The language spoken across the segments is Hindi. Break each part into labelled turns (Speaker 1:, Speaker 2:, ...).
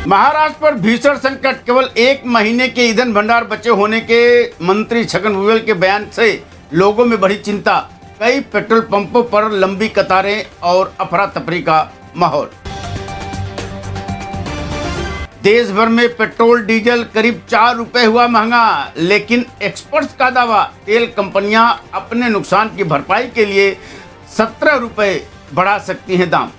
Speaker 1: महाराष्ट्र पर भीषण संकट, केवल एक महीने के ईंधन भंडार बचे होने के मंत्री छगन भुजबल के बयान से लोगों में बढ़ी चिंता। कई पेट्रोल पंपों पर लंबी कतारें और अफरा तफरी का माहौल। देश भर में पेट्रोल डीजल करीब 4 रुपए हुआ महंगा, लेकिन एक्सपर्ट्स का दावा, तेल कंपनियां अपने नुकसान की भरपाई के लिए 17 रुपए बढ़ा सकती हैं दाम।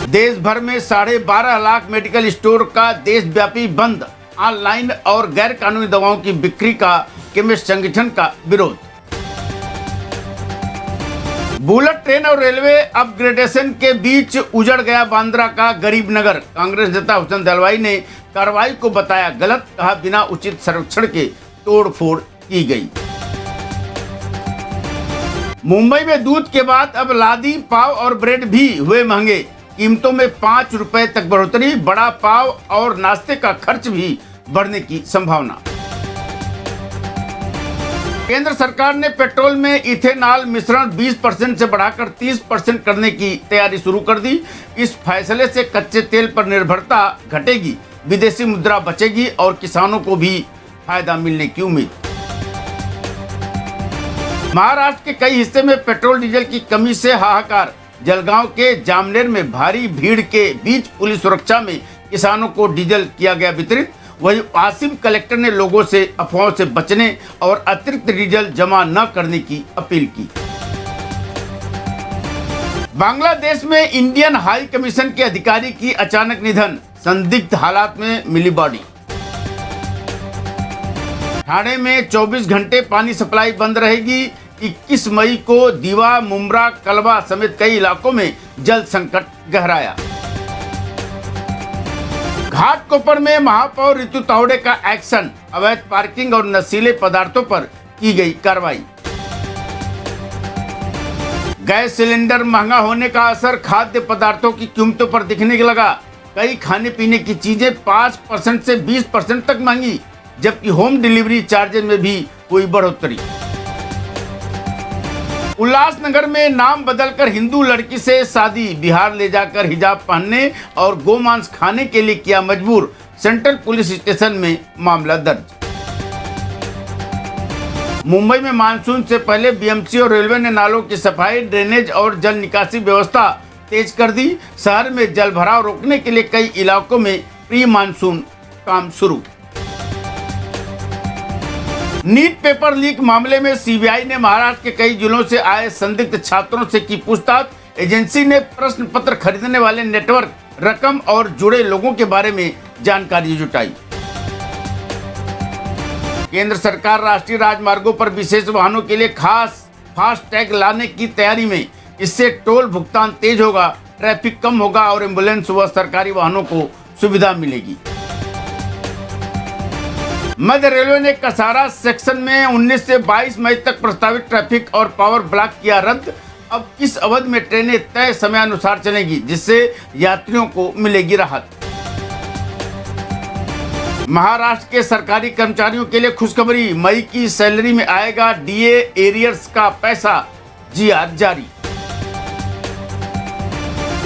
Speaker 1: देश भर में 12.5 लाख मेडिकल स्टोर का देशव्यापी बंद। ऑनलाइन और गैर कानूनी दवाओं की बिक्री का केमिस्ट संगठन का विरोध। बुलेट ट्रेन और रेलवे अपग्रेडेशन के बीच उजड़ गया बांद्रा का गरीब नगर। कांग्रेस नेता हुसैन दलवाई ने कार्रवाई को बताया गलत, कहा बिना उचित सर्वेक्षण के तोड़फोड़ की गई। मुंबई में दूध के बाद अब लादी, पाव और ब्रेड भी हुए महंगे। कीमतों में 5 रुपए तक बढ़ोतरी, बड़ा पाव और नाश्ते का खर्च भी बढ़ने की संभावना। केंद्र सरकार ने पेट्रोल में इथेनॉल मिश्रण 20% से बढ़ाकर 30% करने की तैयारी शुरू कर दी। इस फैसले से कच्चे तेल पर निर्भरता घटेगी, विदेशी मुद्रा बचेगी और किसानों को भी फायदा मिलने की उम्मीद। महाराष्ट्र के कई हिस्से में पेट्रोल डीजल की कमी से हाहाकार। जलगांव के जामनेर में भारी भीड़ के बीच पुलिस सुरक्षा में किसानों को डीजल किया गया वितरित। वहीं वासिम कलेक्टर ने लोगों से अफवाहों से बचने और अतिरिक्त डीजल जमा न करने की अपील की। बांग्लादेश में इंडियन हाई कमीशन के अधिकारी की अचानक निधन, संदिग्ध हालात में मिली बॉडी। ठाणे में 24 घंटे पानी सप्लाई बंद रहेगी। 21 मई को दीवा, मुमरा, कलवा समेत कई इलाकों में जल संकट गहराया। घाटकोपर में महापौर ऋतु तावड़े का एक्शन, अवैध पार्किंग और नशीले पदार्थों पर की गई कार्रवाई। गैस सिलेंडर महंगा होने का असर खाद्य पदार्थों की कीमतों पर दिखने लगा। कई खाने पीने की चीजें 5% से 20% तक महंगी, जबकि होम डिलीवरी चार्जेज में भी हुई बढ़ोतरी। उल्लासनगर में नाम बदलकर हिंदू लड़की से शादी, बिहार ले जाकर हिजाब पहनने और गोमांस खाने के लिए किया मजबूर। सेंट्रल पुलिस स्टेशन में मामला दर्ज। मुंबई में मानसून से पहले बीएमसी और रेलवे ने नालों की सफाई, ड्रेनेज और जल निकासी व्यवस्था तेज कर दी। शहर में जल भराव रोकने के लिए कई इलाकों में प्री मानसून काम शुरू। नीट पेपर लीक मामले में सीबीआई ने महाराष्ट्र के कई जिलों से आए संदिग्ध छात्रों से की पूछताछ। एजेंसी ने प्रश्न पत्र खरीदने वाले नेटवर्क, रकम और जुड़े लोगों के बारे में जानकारी जुटाई। केंद्र सरकार राष्ट्रीय राजमार्गों पर विशेष वाहनों के लिए खास फास्टैग लाने की तैयारी में। इससे टोल भुगतान तेज होगा, ट्रैफिक कम होगा और एम्बुलेंस व सरकारी वाहनों को सुविधा मिलेगी। मध्य रेलवे ने कसारा सेक्शन में 19 से 22 मई तक प्रस्तावित ट्रैफिक और पावर ब्लॉक किया रद्द। अब इस अवधि में ट्रेनें तय समयानुसार चलेगी, जिससे यात्रियों को मिलेगी राहत। महाराष्ट्र के सरकारी कर्मचारियों के लिए खुशखबरी, मई की सैलरी में आएगा डीए एरियर्स का पैसा, जीआर जारी।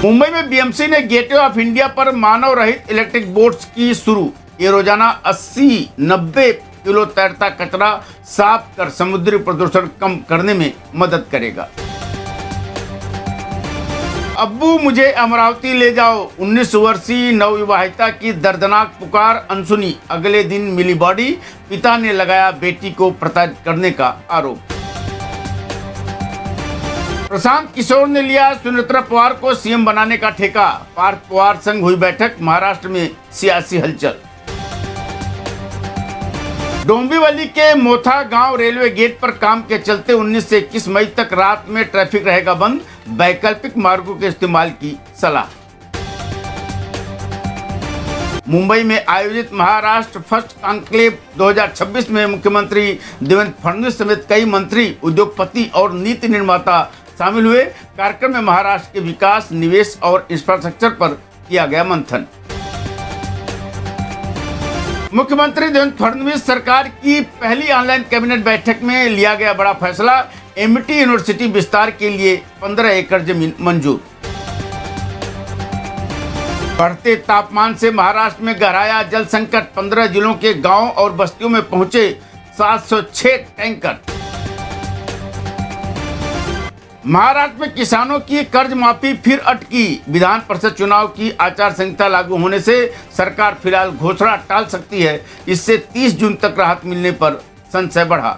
Speaker 1: मुंबई में बीएमसी ने गेटवे ऑफ इंडिया पर मानव रहित इलेक्ट्रिक बोट्स की शुरू। ये रोजाना 80-90 किलो तैरता कचरा साफ कर समुद्री प्रदूषण कम करने में मदद करेगा। अब्बू मुझे अमरावती ले जाओ, 19 वर्षीय नवविवाहिता की दर्दनाक पुकार अनसुनी। अगले दिन मिली बॉडी, पिता ने लगाया बेटी को प्रताड़ित करने का आरोप। प्रशांत किशोर ने लिया सुनेत्रा पवार को सीएम बनाने का ठेका। पार्थ पवार संग हुई बैठक, महाराष्ट्र में सियासी हलचल। डोंबिवली के मोथा गांव रेलवे गेट पर काम के चलते 19 से 21 मई तक रात में ट्रैफिक रहेगा बंद। वैकल्पिक मार्गों के इस्तेमाल की सलाह। मुंबई में आयोजित महाराष्ट्र फर्स्ट कॉन्क्लेव 2026 में मुख्यमंत्री देवेंद्र फडणवीस समेत कई मंत्री, उद्योगपति और नीति निर्माता शामिल हुए। कार्यक्रम में महाराष्ट्र के विकास, निवेश और इंफ्रास्ट्रक्चर पर किया गया मंथन। मुख्यमंत्री देवेंद्र फडणवीस सरकार की पहली ऑनलाइन कैबिनेट बैठक में लिया गया बड़ा फैसला। एमटी यूनिवर्सिटी विस्तार के लिए 15 एकड़ जमीन मंजूर। बढ़ते तापमान से महाराष्ट्र में गहराया जल संकट। 15 जिलों के गांव और बस्तियों में पहुंचे 706 टैंकर। महाराष्ट्र में किसानों की कर्ज माफी फिर अटकी। विधान परिषद चुनाव की आचार संहिता लागू होने से सरकार फिलहाल घोषणा टाल सकती है। इससे 30 जून तक राहत मिलने पर संशय बढ़ा।